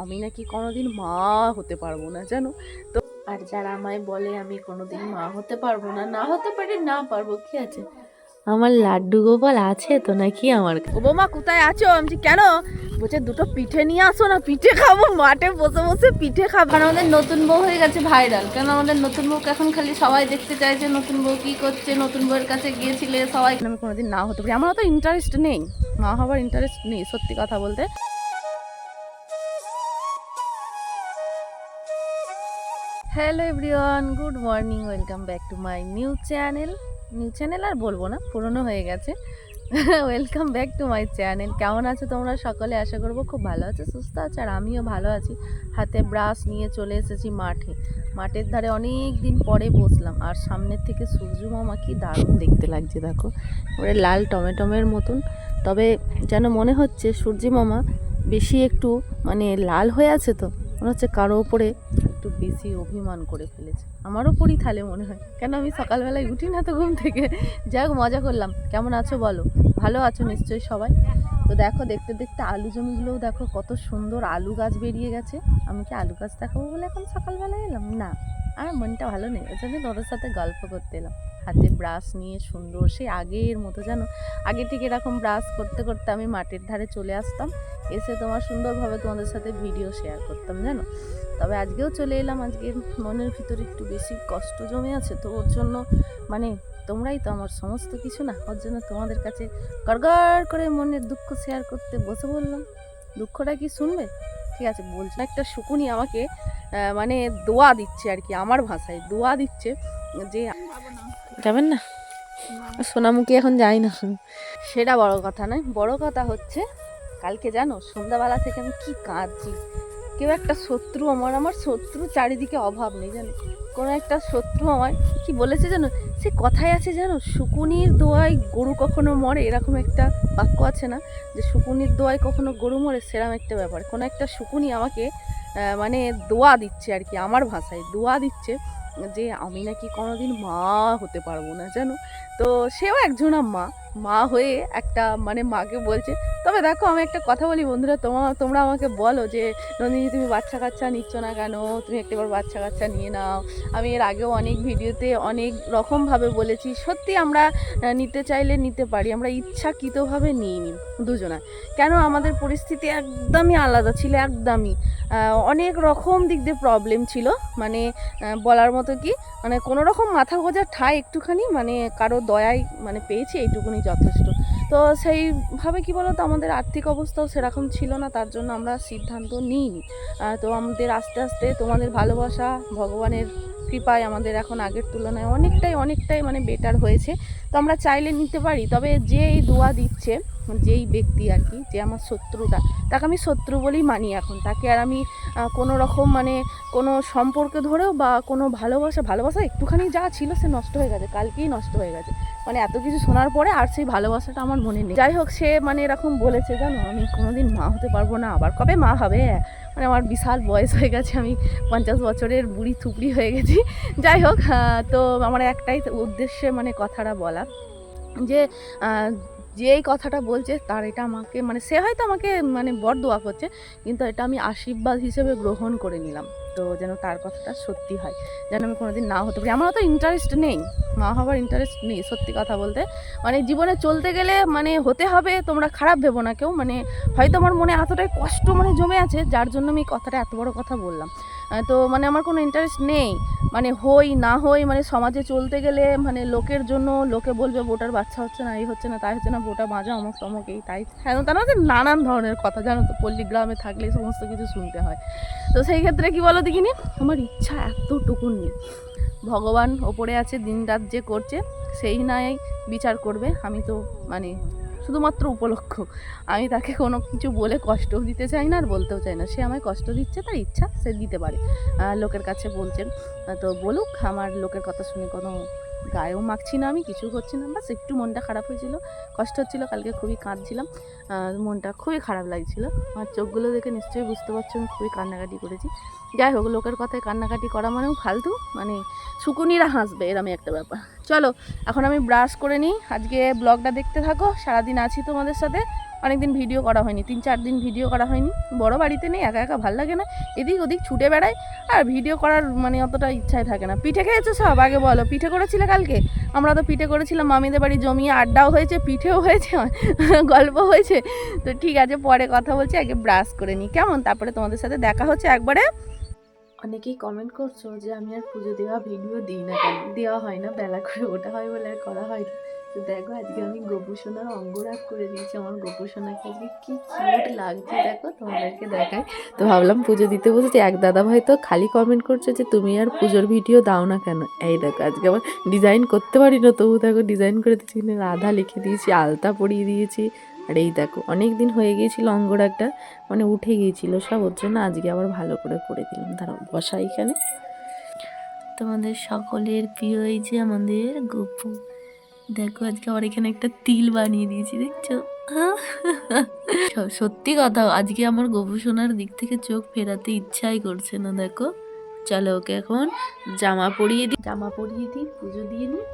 আমি নাকি কোনোদিন মা হতে পারবো না জানো তো। আর যারা আমায় বলে আমি কোনোদিন মা হতে পারবো না, না হতে পারি, না পারবো কি আছে, আমার লাড্ডু গোপাল আছে তো নাকি আমার। ও বৌমা কোথায় আছো? আমি কেন বলছে দুটো পিঠে নিয়ে আসো না, পিঠে খাবো, মাঠে বসে বসে পিঠে খাবো। কারণ আমাদের নতুন বউ হয়ে গেছে ভাইরাল, কেন আমাদের নতুন বউকে এখন খালি সবাই দেখতে চাইছে, নতুন বউ কি করছে, নতুন বউয়ের কাছে গিয়েছিলে সবাই। আমি কোনোদিন না হতে পারি, আমার তো ইন্টারেস্ট নেই, মা হবার ইন্টারেস্ট নেই সত্যি কথা বলতে। Hello everyone, good morning, welcome back to my new channel আর বলবো না, পুরনো হয়ে গেছে। Welcome back to my channel. কেমন আছো তোমরা সকলে? আশা করবো খুব ভালো আছে, সুস্থ আছে, আর আমিও ভালো আছি। হাতে ব্রাশ নিয়ে চলে এসেছি মাঠের ধারে অনেক দিন পরে বসলাম। আর সামনের থেকে সূর্য মামা কি দারুণ দেখতে লাগছে দেখো, ওরে লাল টমেটোমের মতন। তবে যেন মনে হচ্ছে সূর্য মামা বেশি একটু মানে লাল হয়ে আছে, তো মনে হচ্ছে কারো ওপরে একটু বেশি অভিমান করে ফেলেছে। আমারও পড়ি তাহলে মনে হয়, কেন আমি সকালবেলায় উঠি না তো ঘুম থেকে। যাই হোক, মজা করলাম। কেমন আছো বলো? ভালো আছো নিশ্চয়ই সবাই। তো দেখো, দেখতে দেখতে আলু জমিগুলোও দেখো কত সুন্দর আলু গাছ বেরিয়ে গেছে। আমি কি আলু গাছ দেখাবো বলে এখন সকালবেলায় এলাম না, আমার মনটা ভালো নেই, ওই জন্য তোদের সাথে গল্প করতে এলাম। হাতে ব্রাশ নিয়ে সুন্দর সেই আগের মতো, জানো আগে ঠিক এরকম ব্রাশ করতে করতে আমি মাঠের ধারে চলে আসতাম, এসে তোমার সুন্দরভাবে তোমাদের সাথে ভিডিও শেয়ার করতাম জানো। তবে আজকেও চলে এলাম, আজকে মনের ভিতরে একটু বেশি কষ্ট জমে আছে, তো ওর জন্য মানে তোমরাই তো আমার সমস্ত কিছু না, ওর জন্য তোমাদের কাছে গড়গড় করে মনের দুঃখ শেয়ার করতে বসে বললাম। দুঃখটা কি শুনবে? ঠিক আছে বলছি। একটা শুকুনি আমাকে মানে দোয়া দিচ্ছে আর কি, আমার ভাষায় দোয়া দিচ্ছে যে যাবেন না, সোনামুখী এখন যাই না, সেটা বড় কথা নয়। বড় কথা হচ্ছে কালকে জানো সন্ধ্যাবেলা থেকে আমি কি কাঁদছি। কেউ একটা শত্রু আমার শত্রু চারিদিকে অভাব নেই জানো। কোনো একটা শত্রু আমার কি বলেছে জানো, সে কথায় আছে জানো, শুকুনির দোয়ায় গরু কখনো মরে, এরকম একটা বাক্য আছে না, যে শুকুনির দোয়ায় কখনো গরু মরে, সেরকম একটা ব্যাপার। কোনো একটা শুকুনি আমাকে মানে দোয়া দিচ্ছে আর কি, আমার ভাষায় দোয়া দিচ্ছে যে আমি নাকি কোনোদিন মা হতে পারবো না জানো। তো সেও একজনা মা হয়ে একটা মানে মাকে বলছে। তবে দেখো, আমি একটা কথা বলি বন্ধুরা, তোমরা আমাকে বলো যে নন্দিনী তুমি বাচ্চা কাচ্চা নিচ্ছ না কেন, তুমি একটাবার বাচ্চা কাচ্চা নিয়ে নাও। আমি এর আগেও অনেক ভিডিওতে অনেক রকমভাবে বলেছি, সত্যি আমরা নিতে চাইলে নিতে পারি, আমরা ইচ্ছাকৃতভাবে নিইনি দুজনা। কেন, আমাদের পরিস্থিতি একদমই আলাদা ছিল, একদমই অনেক রকম দিক দিয়ে প্রবলেম ছিল, মানে বলার মতো কি, মানে কোনো রকম মাথা গোঁজার ঠাঁই একটুখানি মানে কারো দয়ায় মানে পেয়েছি, এইটুকুনি যথেষ্ট। তো সেইভাবে কি বলো তো, আমাদের আর্থিক অবস্থাও সেরকম ছিল না, তার জন্য আমরা সিদ্ধান্ত নিইনি। তো আমাদের আস্তে আস্তে তোমাদের ভালোবাসা, ভগবানের কৃপায় আমাদের এখন আগের তুলনায় অনেকটাই মানে বেটার হয়েছে। তো আমরা চাইলে নিতে পারি। তবে যেই দোয়া দিচ্ছে, যেই ব্যক্তি আর কি, যে আমার শত্রুটা, তাকে আমি শত্রু বলেই মানি এখন। তাকে আর আমি কোনো রকম মানে কোনো সম্পর্কে ধরেও বা কোনো ভালোবাসা একটুখানি যা ছিল সে নষ্ট হয়ে গেছে, কালকেই নষ্ট হয়ে গেছে। মানে এত কিছু শোনার পরে আর সেই ভালোবাসাটা আমার মনে নেই। যাই হোক, সে মানে এরকম বলেছে জানো, আমি কোনোদিন মা হতে পারবো না, আবার কবে মা হবে, মানে আমার বিশাল বয়স হয়ে গেছে, আমি 50 বছরের বুড়ি থুপড়ি হয়ে গেছি। যাই হোক, তো আমার একটাই উদ্দেশ্যে মানে কথাটা বলা, যে যে এই কথাটা বলছে তার এটা আমাকে মানে সে হয়তো আমাকে মানে বরদোয়া করছে, কিন্তু এটা আমি আশীর্বাদ হিসেবে গ্রহণ করে নিলাম। তো যেন তার কথাটা সত্যি হয়, যেন আমি কোনোদিন না হতে পারি। আমার অত ইন্টারেস্ট নেই, মা হবার ইন্টারেস্ট নেই সত্যি কথা বলতে। মানে জীবনে চলতে গেলে মানে হতে হবে, তোমরা খারাপ ভেবো না কেউ, মানে হয়তো আমার মনে এতটাই কষ্ট মানে জমে আছে, যার জন্য আমি এই কথাটা এত বড় কথা বললাম। তো মানে আমার কোনো ইন্টারেস্ট নেই, মানে হই না হই, মানে সমাজে চলতে গেলে মানে লোকের জন্য, লোকে বলবে বোটার বাচ্চা হচ্ছে না, এই হচ্ছে না, তাই হচ্ছে না, বোটা মাজা অমুক তমুক, এই তাই হ্যাঁ তা না, নানান ধরনের কথা জানো তো, পল্লী গ্রামে থাকলে সমস্ত কিছু শুনতে হয়। তো সেই ক্ষেত্রে কি বলো দেখিনি, আমার ইচ্ছা এতটুকুন নেই। ভগবান ওপরে আছে, দিন রাত যে করছে সেই নাই বিচার করবে। আমি তো মানে শুধুমাত্র উপলক্ষ, আমি তাকে কোনো কিছু বলে কষ্টও দিতে চাই না আর বলতেও চাই না। সে আমায় কষ্ট দিচ্ছে, তার ইচ্ছা, সে দিতে পারে, লোকের কাছে বলছেন তো বলুক। আমার লোকের কথা শুনে কোনো গায়েও মাখছি না, আমি কিছু করছি না, বাস একটু মনটা খারাপ হয়েছিল, কষ্ট হচ্ছিলো, কালকে খুবই কাঁদছিলাম, মনটা খুবই খারাপ লাগছিলো। আমার চোখগুলো দেখে নিশ্চয়ই বুঝতে পারছো আমি খুবই কান্নাকাটি করেছি। যাই হোক, লোকের কথায় কান্নাকাটি করা মানেও ফালতু, মানে শুকুনিরা হাসবে, এরমই একটা ব্যাপার। চলো এখন আমি ব্রাশ করে নিই, আজকে ব্লগটা দেখতে থাকো, সারাদিন আছি তোমাদের সাথে, অনেকদিন ভিডিও করা হয়নি, 3-4 দিন ভিডিও করা হয়নি। বড় বাড়িতে নেই, একা একা ভাল লাগে না, এদিক ওদিক ছুটে বেড়াই, আর ভিডিও করার মানে অতটা ইচ্ছাই থাকে না। পিঠে খেয়েছো সব? আগে বলো, পিঠে করেছিলে কালকে? আমরা তো পিঠে করেছিলাম, মামিদের বাড়ি জমিয়ে আড্ডাও হয়েছে, পিঠেও হয়েছে, গল্প হয়েছে। তো ঠিক আছে, পরে কথা বলছি, আগে ব্রাশ করে নিই কেমন, তারপরে তোমাদের সাথে দেখা হচ্ছে একবারে। অনেকেই কমেন্ট করছো যে আমি আর পুজো দেওয়া ভিডিও দিই না কেন, দেওয়া হয় না, বেলা করে ওটা হয় বলে আর করা হয় না। তো দেখো আজকে আমি গোপুসোনার অঙ্গরাগ করে দিয়েছি। আমার গোপুসোনাকে আজকে কি কিউট লাগছে দেখো, তোমাদেরকে দেখায়। তো ভাবলাম পুজো দিতে বসেছি। এক দাদা ভাই তো খালি কমেন্ট করছে যে তুমি আর পুজোর ভিডিও দাও না কেন। এই দেখো আজকে আবার ডিজাইন করতে পারি না, তবু দেখো ডিজাইন করে দিয়েছি, রাধা লিখে দিয়েছি, আলতা পরিয়ে দিয়েছি। আর এই দেখো অনেক দিন হয়ে গিয়েছিল অঙ্গরাগটা, মানে উঠে গিয়েছিল সব, ওর জন্য আজকে আবার ভালো করে দিলাম। দাঁড়াও বসা এখানে। তোমাদের সকলের প্রিয় এই যে আমাদের গপু, দেখো আজকে আবার এখানে একটা তিল বানিয়ে দিয়েছি, দেখছো? সত্যি কথা, আজকে আমার গপু সোনার দিক থেকে চোখ ফেরাতে ইচ্ছাই করছে না। দেখো চলো ওকে এখন জামা পরিয়ে দিই, পুজো দিয়ে নিই,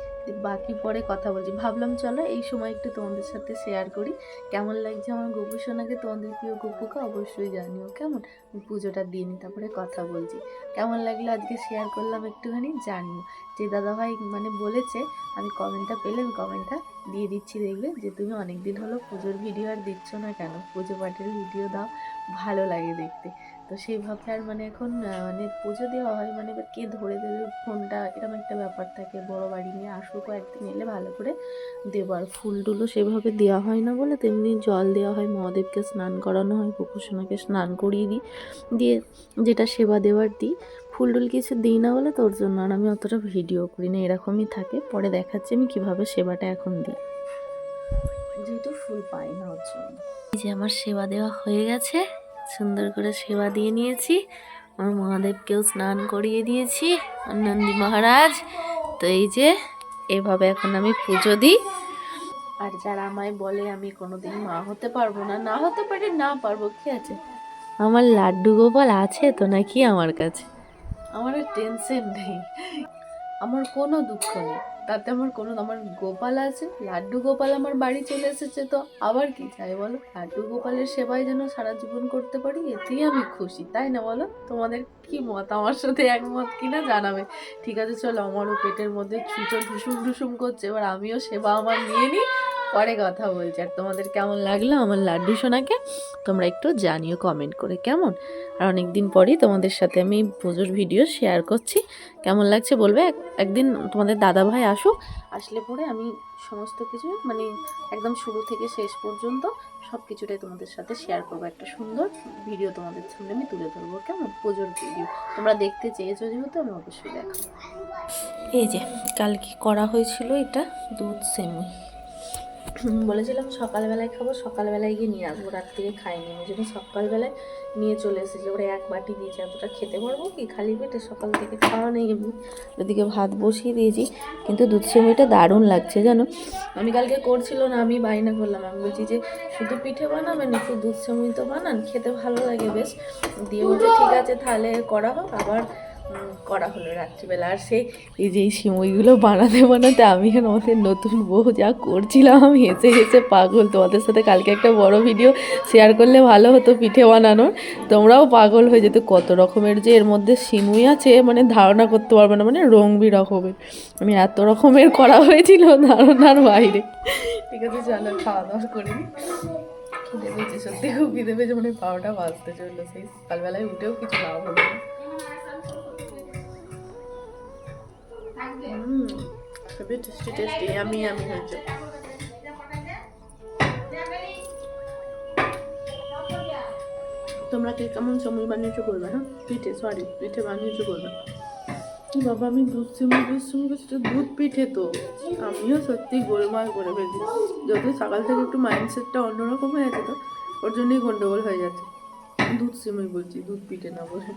বাকি পরে কথা বলছি। ভাবলাম চলো এই সময় একটু তোমাদের সাথে শেয়ার করি কেমন লাগছে আমার গপু সোনাকে। তোমাদের প্রিয় গপুকে অবশ্যই জানিও কেমন। পুজোটা দিয়ে নিই, তারপরে কথা বলছি। কেমন লাগলো আজকে শেয়ার করলাম একটুখানি জানিও। যে দাদাভাই মানে বলেছে, আমি কমেন্টটা পেলে আমি কমেন্টটা দিয়ে দিচ্ছি, দেখবে যে তুমি অনেক দিন হলো পুজোর ভিডিও আর দিচ্ছ না কেন, পুজো পাঠের ভিডিও দাও, ভালো লাগে দেখতে। তো সেইভাবে আর মানে এখন মানে পুজো দেওয়া হয়, মানে এবার কে ধরে দেবে ফোনটা, এরকম একটা ব্যাপার থাকে। বড় বাড়ি নিয়ে আসুক, একদিন এলে ভালো করে দেবো। আর ফুল টুলও সেভাবে দেওয়া হয় না বলে তেমনি জল দেওয়া হয়, মহাদেবকে স্নান করানো হয়, গোপুসোনাকে স্নান করিয়ে দিই, দিয়ে যেটা সেবা দেওয়ার দিই। ফুল টুল কিছু দিই না বলে তোর জন্য আর আমি অতটা ভিডিও করি না, এরকমই থাকে। পরে দেখাচ্ছি আমি কীভাবে সেবাটা এখন দিই, যেহেতু ফুল পাই না ওর জন্য। এই যে আমার সেবা দেওয়া হয়ে গেছে, সুন্দর করে সেবা দিয়ে নিয়েছি, আমার মহাদেবকেও স্নান করিয়ে দিয়েছি, নন্দী মহারাজ। তো এই যে এভাবে এখন আমি পুজো দিই। আর যারা আমায় বলে আমি কোনোদিন মা হতে পারবো না, না হতে পারে, না পারবো, কি আছে, আমার লাড্ডু গোপাল আছে তো নাকি আমার কাছে, আমার টেনশন নেই, আমার কোনো দুঃখ নেই তাতে। আমার গোপাল আছে, লাড্ডু গোপাল আমার বাড়ি চলে এসেছে, তো আবার কি চাই বলো? লাড্ডু গোপালের সেবাই যেন সারা জীবন করতে পারি, এতেই আমি খুশি, তাই না বলো? তোমাদের কি মত, আমার সাথে একমত কিনা জানাবে। ঠিক আছে চলো, আমারও পেটের মধ্যে ছুঁচো ঢুসুম করছে, এবার আমিও সেবা আমার নিয়ে নিই, পরে কথা বলছি। আর তোমাদের কেমন লাগলো আমার লাড্ডু সোনাকে তোমরা একটু জানিও কমেন্ট করে কেমন। আর অনেক দিন পরেই তোমাদের সাথে আমি পুজোর ভিডিও শেয়ার করছি, কেমন লাগছে বলবে। একদিন তোমাদের দাদাভাই আসুক, আসলে পরে আমি সমস্ত কিছু মানে একদম শুরু থেকে শেষ পর্যন্ত সব কিছুটাই তোমাদের সাথে শেয়ার করবো। একটা সুন্দর ভিডিও তোমাদের সামনে আমি তুলে ধরবো কেমন, পুজোর ভিডিও তোমরা দেখতে চেয়েছো যেহেতু আমি অবশ্যই দেখাবো। এই যে কালকে করা হয়েছিল এটা দুধ সেমুই, বলেছিলাম সকালবেলায় খাবো, সকালবেলায় গিয়ে নিয়ে আসবো, রাত্রিরে খাইনি, ওই জন্য সকালবেলায় নিয়ে চলে এসেছি। ওরা এক বাটি দিয়েছে, এতটা খেতে পারবো কি খালি পেটে, সকাল থেকে খাওয়া নেই এমনি। ওদিকে ভাত বসিয়ে দিয়েছি, কিন্তু দুধ সেমুইটা দারুণ লাগছে জানো। আমি কালকে করছিল না, আমি বায়না করলাম, আমি বলছি যে শুধু পিঠে বানাবেন, একটু দুধ সেমুই তো বানান, খেতে ভালো লাগে বেশ। দিয়ে বলছে ঠিক আছে তাহলে করা হোক, আবার করা হলো রাত্রিবেলা। আর সেই এই যে এই সিমইগুলো বানাতে আমি আর আমাদের নতুন বউ যা করছিলাম, আমি হেসে পাগল। তোমাদের সাথে কালকে একটা বড় ভিডিও শেয়ার করলে ভালো হতো পিঠে বানানোর, তোমরাও পাগল হয়ে যেত। কত রকমের যে এর মধ্যে সিমুই আছে মানে ধারণা করতে পারবে না, মানে রঙবি রকমের, মানে এত রকমের করা হয়েছিল ধারণার বাইরে। ঠিক আছে চলো খাওয়া দাওয়া করি, খিদে পেয়েছে সত্যি খুব খিদে পেয়েছে, মানে 12টা বাজতে চললো, সেই সকালবেলায় উঠেও কিছু লাভ হলো না। খুবই টেস্টি ইয়ামি হয়েছে। তোমরা কে কেমন সময় বানিয়েছো বলবে, হ্যাঁ পিঠে বানিয়েছো বলবে। বাবা আমি দুধ সেমুই দুধ পিঠে, তো আমিও সত্যি গোলমাল করে ফেলছি। যদিও সকাল থেকে একটু মাইন্ডসেটটা অন্যরকম হয়ে আছে, তো ওর জন্যই গন্ডগোল হয়ে যাচ্ছে। দুধ সেমুই বলছি, দুধ পিঠে না বলে।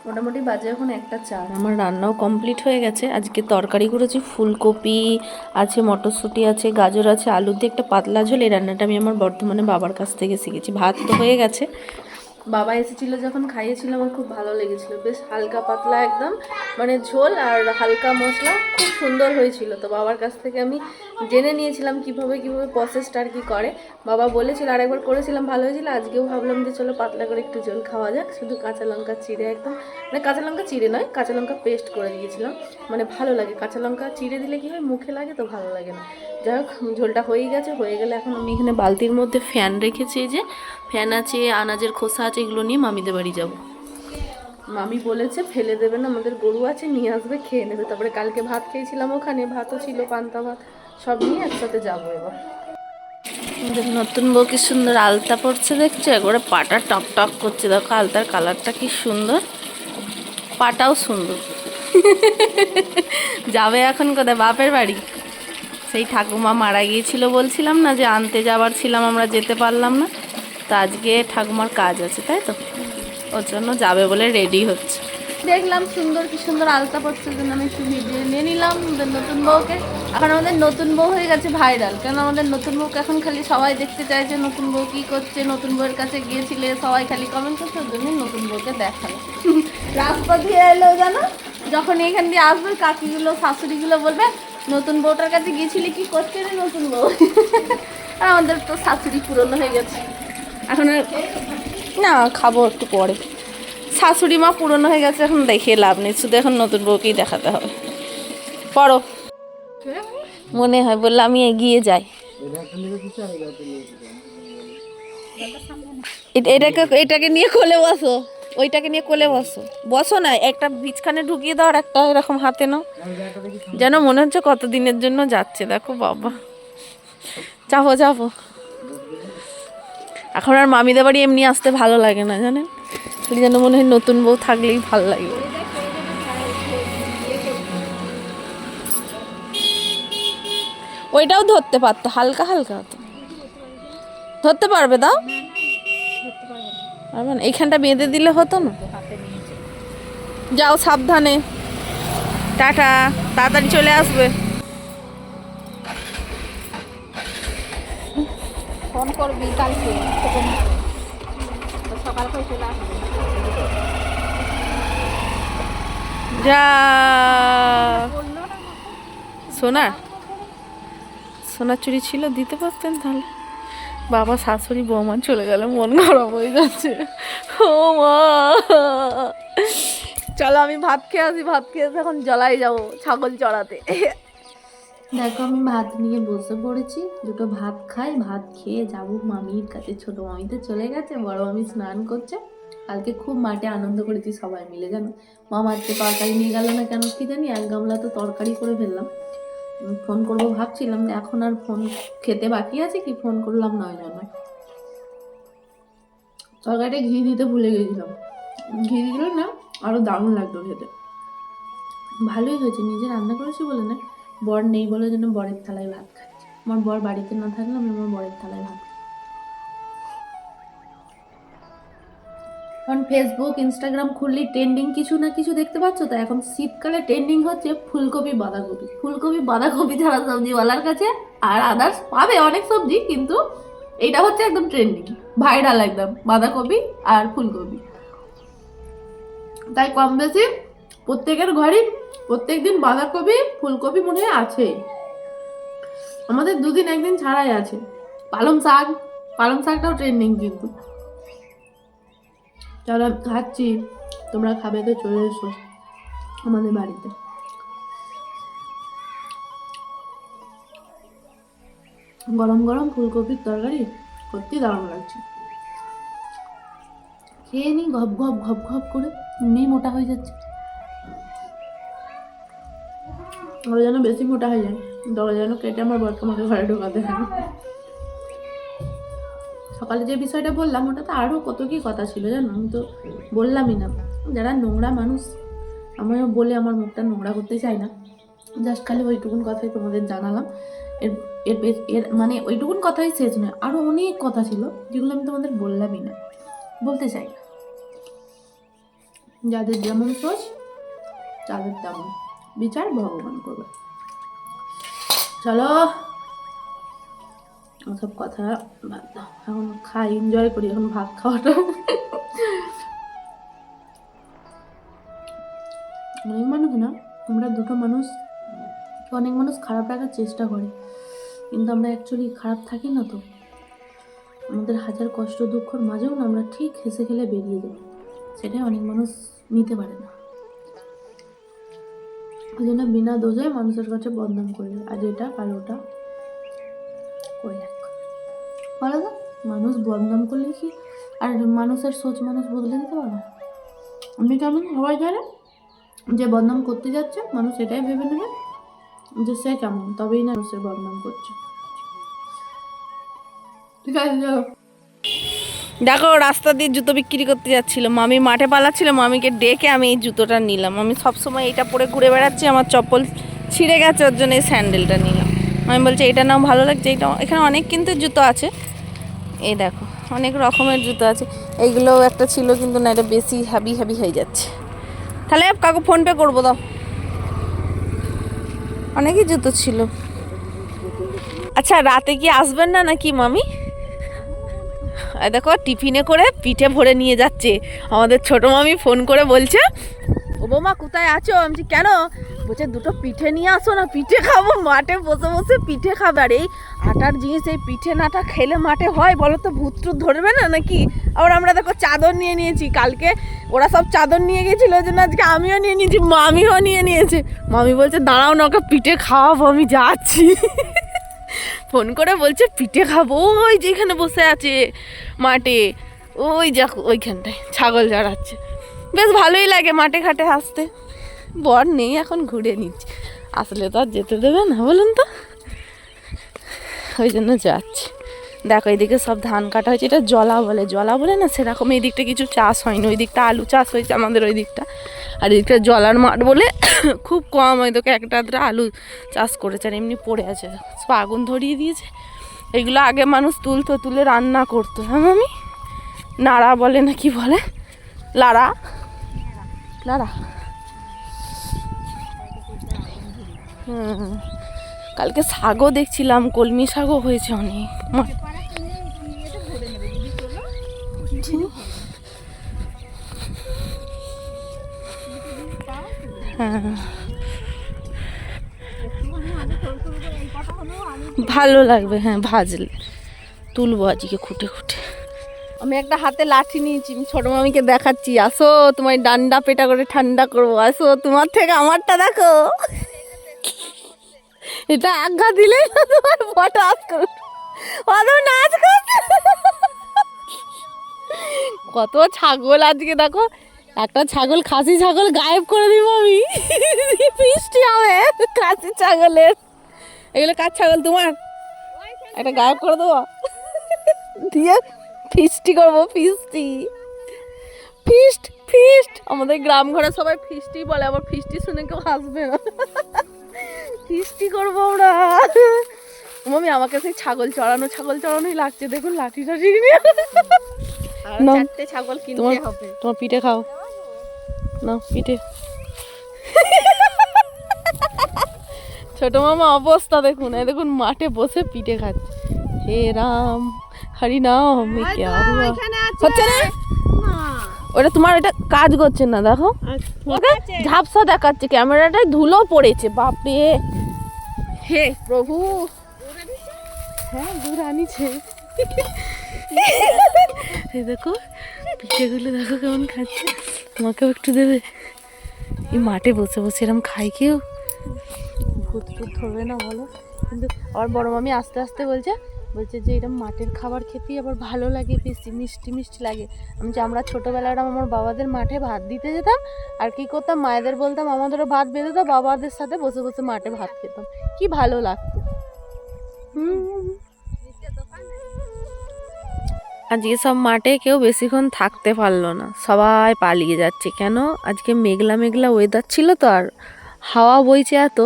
মোটামুটি বাজে এখন 1:04, আমার রান্নাও কমপ্লিট হয়ে গেছে। আজকে তরকারি করেছি, ফুলকপি আছে, মটরশুঁটি আছে, গাজর আছে, আলু দিয়ে একটা পাতলা ঝোল। এই রান্নাটা আমি আমার বর্তমানে বাবার কাছ থেকে শিখেছি। ভাত তো হয়ে গেছে, বাবা এসেছিল যখন খাইয়েছিল আমার খুব ভালো লেগেছিল, বেশ হালকা পাতলা একদম, মানে ঝোল আর হালকা মশলা, খুব সুন্দর হয়েছিল। তো বাবার কাছ থেকে আমি জেনে নিয়েছিলাম কিভাবে প্রসেসটা আর কি করে। বাবা বলেছিল, আর একবার করেছিলাম ভালো হয়েছিল। আজকেও ভাবলাম যে চলো পাতলা করে একটু ঝোল খাওয়া যাক, শুধু কাঁচা লঙ্কা চিড়ে একদম, মানে কাঁচা লঙ্কা চিড়ে নয়, কাঁচা লঙ্কা পেস্ট করে দিয়েছিলাম। মানে ভালো লাগে, কাঁচা লঙ্কা চিড়ে দিলে কী হয় মুখে লাগে তো ভালো লাগে না। যাই হোক ঝোলটা হয়েই গেছে, হয়ে গেলে এখন আমি এখানে বালতির মধ্যে ফ্যান রেখেছি, এই যে ফ্যান আছে, আনাজের খোসা আছে, এগুলো নিয়ে মামিদের বাড়ি যাব। মামি বলেছে ফেলে দেবে না, আমাদের গরু আছে, নিয়ে আসবে, খেয়ে নেবে। তারপরে কালকে ভাত খেয়েছিলাম ওখানে, ভাতও ছিল, পান্তা ভাত, সব নিয়ে একসাথে যাবো। এবার আমাদের নতুন বউ কি সুন্দর আলতা পড়ছে দেখছো, একবারে পাটা টক টক করছে, দেখো আলতার কালারটা কি সুন্দর, পাটাও সুন্দর। যাবে এখন কোথায়? বাপের বাড়ি। সেই ঠাকুমা মারা গিয়েছিল বলছিলাম না, যে আনতে যাবার ছিলাম, আমরা যেতে পারলাম না। তো আজকে ঠাকুমার কাজ আছে, তাই তো ওর জন্য যাবে বলে রেডি হচ্ছে। দেখলাম সুন্দর, কি সুন্দর আলতা পড়ছে, জন্য আমি একটু ভিডিও নিয়ে নিলাম আমাদের নতুন বউকে। এখন আমাদের নতুন বউ হয়ে গেছে ভাইরাল, কেন আমাদের নতুন বউকে এখন খালি সবাই দেখতে চাইছে, নতুন বউ কী করছে, নতুন বউয়ের কাছে গিয়েছিলে, সবাই খালি কমেন্ট করছে, ওর জন্যই নতুন বউকে দেখালো। রাস্তা দিয়ে এলো জানো, যখন এখান দিয়ে আসবে কাকিগুলো শাশুড়িগুলো বলবে নতুন বউটার কাছে গিয়েছিলি, কি করছে রে নতুন বউ। আর আমাদের তো শাশুড়ি পুরনো হয়ে গেছে, এখন আর না, খাবো একটু পরে। শাশুড়ি মা পুরনো হয়ে গেছে, এখন দেখিয়ে লাভ নেই, শুধু এখন নতুন বউকেই দেখাতে হবে। পড়ো মনে হয়, বললে আমি এগিয়ে যাই। এটাকে নিয়ে কোলে বসো, ওইটাকে নিয়ে কোলে বসো, বসো না, একটা বিছখানে ঢুকিয়ে দাও আর একটা এরকম হাতে নাও, যেন মনে হচ্ছে কত দিনের জন্য যাচ্ছে। দেখো বাবা, যাবো যাবো। এখন আর মামিদের বাড়ি এমনি আসতে ভালো লাগে না জানেন, যেন মনে হয় নতুন বউ থাকলেই ভালো লাগে। ওইটাও ধরতে পারতো, হালকা হালকা হতো, ধরতে পারবে? দাও, এইখানটা বেঁধে দিলে হতো না। যাও সাবধানে, টাটা, তাড়াতাড়ি চলে আসবে। ফোন করবি কালকে, সকাল করে চলে আসবে। যা সোনার সোনার চুরি ছিল, দিতে পারতেন তাহলে। বাবা শাশুড়ি বৌমা চলে গেলে মন খারাপ হয়ে যাচ্ছে। ও মা, চলো আমি ভাত খেয়ে আসি, ভাত খেয়ে এসে এখন জলাই যাবো ছাগল চড়াতে। দেখো আমি ভাত নিয়ে বসে পড়েছি, দুটো ভাত খাই, ভাত খেয়ে যাবো মামির কাছে। ছোট মামি তো চলে গেছে, বড় মামি স্নান করছে। কালকে খুব মাঠে আনন্দ করেছি সবাই মিলে, জানো। মা মাঠে তরকারি নিয়ে গেল না কেন কি জানি, 1 গামলা তো তরকারি করে ফেললাম। ফোন করবো ভাবছিলাম, এখন আর ফোন খেতে বাকি আছে কি, ফোন করলাম না ওই জন্য। তরকারিটা ঘি দিতে ভুলে গেছিলাম, ঘি দিলে না আরো দারুণ লাগতো খেতে। ভালোই হয়েছে, নিজে রান্না করেছি বলে না, বর নেই বলে যেন বরের থালায় ভাত খাচ্ছি। আমার বর বাড়িতে না থাকলে আমি আমার বরের থালায় ভাত খাই। এখন ফেসবুক ইনস্টাগ্রাম খুললেই ট্রেন্ডিং কিছু না কিছু দেখতে পাচ্ছ তো। এখন শীতকালে ট্রেন্ডিং হচ্ছে ফুলকপি বাঁধাকপি, ফুলকপি বাঁধাকপি ছাড়া সবজিওয়ালার কাছে আর আদার্স পাবে অনেক সবজি, কিন্তু এইটা হচ্ছে একদম ট্রেন্ডিং, ভাইরাল একদম, বাঁধাকপি আর ফুলকপি। তাই কম বেশি প্রত্যেকের ঘরে প্রত্যেকদিন বাঁধাকপি ফুলকপি মনে হয় আছে, আমাদের 2 দিন 1 দিন ছাড়াই আছে। পালং শাকটাও ট্রেন্ডিং কিন্তু। চলো খাচ্ছি, তোমরা খাবে তো চলে এসো আমাদের বাড়িতে। গরম গরম ফুলকপির তরকারি সত্যি দারুণ লাগছে। খেয়ে নি ঘপ ঘপ ঘপ ঘপ করে, এমনি মোটা হয়ে যাচ্ছে, ওরা যেন বেশি মোটা হয়ে যায়, দরজা যেন কেটে আমার বরকে আমাকে ঘরে ঢোকাতে হয়। সকালে যে বিষয়টা বললাম ওটা তো আরও কত কি কথা ছিল জানো, আমি তো বললামই না। যারা নোংরা মানুষ, আমিও বলে আমার মুখটা নোংরা করতে চাই না, জাস্ট খালি ওইটুকুন কথাই তোমাদের জানালাম। এর এর এর মানে ওইটুকুন কথাই শেষ নয়, আরও অনেক কথা ছিল যেগুলো আমি তোমাদের বললামই না, বলতে চাই না। যাদের যেমন সোচ তাদের তেমন বিচার ভগবান করবে। চলো ওসব কথা বাদ দাও, এখন খাই, এনজয় করি, এখন ভাত খাওয়াটা অনেক মানুষ না, আমরা দুটো মানুষ, অনেক মানুষ খারাপ রাখার চেষ্টা করে, কিন্তু আমরা অ্যাকচুয়ালি খারাপ থাকি না তো। আমাদের হাজার কষ্ট দুঃখর মাঝেও না আমরা ঠিক হেসে খেলে বেরিয়ে যাই, সেটাই অনেক মানুষ নিতে পারে না। ওই জন্য বিনা দোষে মানুষের কাছে বদনাম করে, আজ এটা কাল ওটা করে রাখ। বলো তো, মানুষ বদনাম করলে কি আর মানুষের সোচ মানুষ বদলে দিতে পারে? আমি কেমন সবাই জানে যে বদনাম করতে যাচ্ছে, মানুষ এটাই ভেবে নেবে যে সে কেমন, তবেই না মানুষের বদনাম করছে। ঠিক আছে, দেখো রাস্তা দিয়ে জুতো বিক্রি করতে যাচ্ছিল, মামি মাঠে পালাচ্ছিল, মামিকে ডেকে আমি এই জুতোটা নিলাম। আমি সবসময় এটা পরে ঘুরে বেড়াচ্ছি, আমার চপ্পল ছিঁড়ে গেছে, ওর জন্য এই স্যান্ডেলটা নিলাম। আমি বলছি এটা নাও, ভালো লাগছে। এটা এখানে অনেক কিন্তু জুতো আছে, এই দেখো অনেক রকমের জুতো আছে। এইগুলোও একটা ছিল, কিন্তু না এটা বেশি হ্যাভি হয়ে যাচ্ছে। তাহলে কাকু ফোনপে করবো, দাও। অনেকই জুতো ছিল। আচ্ছা রাতে কি আসবেন না নাকি মামি? দেখো টিফিনে করে পিঠে ভরে নিয়ে যাচ্ছে আমাদের ছোট মামি। ফোন করে বলছে, ও বৌমা কোথায় আছো? আমি কেন? বলছে দুটো পিঠে নিয়ে আসো না, পিঠে খাবো। মাঠে বসে বসে পিঠে খাবে। আর এই আটার জিনিস, এই পিঠে নাটা খেলে মাঠে হয় বলো তো? ভূত টুত ধরবে না নাকি? আবার আমরা দেখো চাদর নিয়ে নিয়েছি, কালকে ওরা সব চাদর নিয়ে গেছিলো, ওই জন্য আজকে আমিও নিয়ে নিয়েছি, মামিও নিয়ে নিয়েছে। মামি বলছে দাঁড়াও না, ওকে পিঠে খাওয়াবো, আমি যাচ্ছি। ফোন করে বলছে পিঠে খাবো, ওই যেখানে বসে আছে মাঠে, ওই দেখো ওইখানটায় ছাগল চড়াচ্ছে। বেশ ভালোই লাগে মাঠে ঘাটে আসতে। বর নেই এখন, ঘুরে নিচ্ছি, আসলে তো আর যেতে দেবে না বলুন তো, ওই জন্য যাচ্ছি। দেখো এইদিকে সব ধান কাটা হয়েছে, এটা জলা বলে না সেরকম। এই দিকটা কিছু চাষ হয়নি, ওই দিকটা আলু চাষ হয়েছে আমাদের ওই দিকটা, আর এই দিকটা জলার মাঠ বলে খুব কম, ওই দিকে একটা আধটা আলু চাষ করেছে, আর এমনি পড়ে আছে, সব আগুন ধরিয়ে দিয়েছে। এগুলো আগে মানুষ তুলে রান্না করতো। হ্যাঁ মামি, নাড়া বলে না কি বলে, লাড়া। কালকে শাকও দেখছিলাম, কলমি শাকও হয়েছে অনেক। ভালো লাগবে, হ্যাঁ ভাজলে। তুলবো আজকে খুঁটে। আমি একটা হাতে লাঠি নিয়েছি, ছোট মামিকে দেখাচ্ছি, আসো তোমার ডান্ডা পেটা করে ঠান্ডা করবো, আসো তোমার থেকে আমারটা দেখো। এটা আজ্ঞা দিলে তোমার পটাস করো, নাচ করছে। কত ছাগল আজকে দেখো, একটা ছাগল, খাসি ছাগল গায়েব করে দিব আমি, বৃষ্টি হবে খাসি ছাগলের। এগুলো কার ছাগল? তোমার? একটা গায়েব করে দেবো, দিয়ে ফিস্টি করবো। ফিস্ট আমাদের গ্রাম ঘরে সবাই ফিস্টি বলে, আবার ফিস্টি শুনে কেউ হাসবে না। ফিস্টি করবো আমরা। মামি আমাকে সেই ছাগল চড়ানোই লাগছে, দেখুন লাঠি নিয়ে। চারটে ছাগল কিনতে হবে। তোমার পিঠে খাও না, পিঠে। ছোট মামা অবস্থা দেখুন, এই দেখুন মাঠে বসে পিঠে খাচ্ছে। হে রাম হরি নাম, হচ্ছে না ওটা, তোমার এটা কাজ করছে না, দেখো ওকে ঝাপসা দেখাচ্ছে, ক্যামেরাটায় ধুলো পড়েছে। বাপরে, হে প্রভু। হ্যাঁ গুড় আনিছে। এই দেখো পিঠেগুলো দেখো কেমন খাচ্ছে, আমাকেও একটু দেবে? এই মাঠে বসে বসে এরকম খাই কেউ? ভূত ধরবে না বলো? কিন্তু আবার বড় মামি আস্তে আস্তে বলছে যে এরকম মাঠের খাবার খেতেই আবার ভালো লাগে, বেশি মিষ্টি লাগে। আমরা ছোটোবেলায় আমার বাবাদের মাঠে ভাত দিতে যেতাম, আর কি করতাম, মায়েদের বলতাম আমাদেরও ভাত বেঁধে দাও, বাবাদের সাথে বসে বসে মাঠে ভাত খেতাম, কি ভালো লাগতো। আজকে সব মাঠে কেউ বেশিক্ষণ থাকতে পারলো না, সবাই পালিয়ে যাচ্ছে। কেন? আজকে মেঘলা ওয়েদার ছিল তো, আর হাওয়া বইছে এত,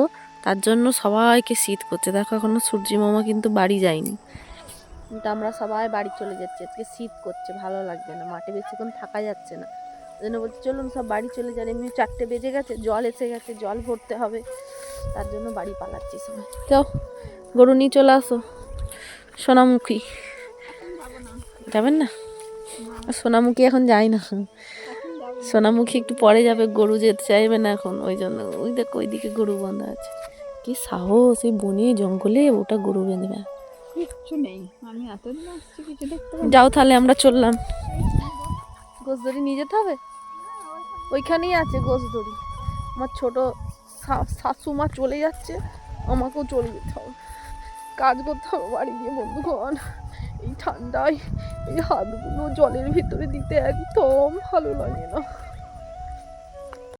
তার জন্য সবাইকে শীত করছে। দেখো এখনো সূর্যি মামা কিন্তু বাড়ি যায়নি, কিন্তু আমরা সবাই বাড়ি চলে যাচ্ছি। আজকে শীত করছে, ভালো লাগবে না, মাঠে বেশিক্ষণ থাকা যাচ্ছে না। ওই জন্য বলছি চলুন সব বাড়ি চলে যান, এমনি 4টে বেজে গেছে, জল এসে গেছে, জল ভরতে হবে, তার জন্য বাড়ি পালাচ্ছি সবাই। যাও গরু নিয়ে চলে আসো। সোনামুখী যাবেন না? সোনামুখী এখন যাই না, সোনামুখী একটু পরে যাবে, গরু যেতে চাইবে না এখন, ওই জন্য ওই দেখো ওইদিকে গরু বাঁধা আছে। কি সাহস এই বনে জঙ্গলে ওটা গরু বেঁধবে। কিচ্ছু নেই, আমি এতদিন আসছি কিছু দেখতে পাচ্ছি যাও তাহলে আমরা চললাম। গোসদড়ি নিয়ে যেতে হবে, ওইখানেই আছে গোসদড়ি। আমার ছোট শাশুমা চলে যাচ্ছে, আমাকেও চলে যেতে হবে, কাজ করতে হবে বাড়ি গিয়ে। বন্ধুগণ এই ঠান্ডায় এই হাতগুলো জলের ভিতরে দিতে একদম ভালো লাগে না।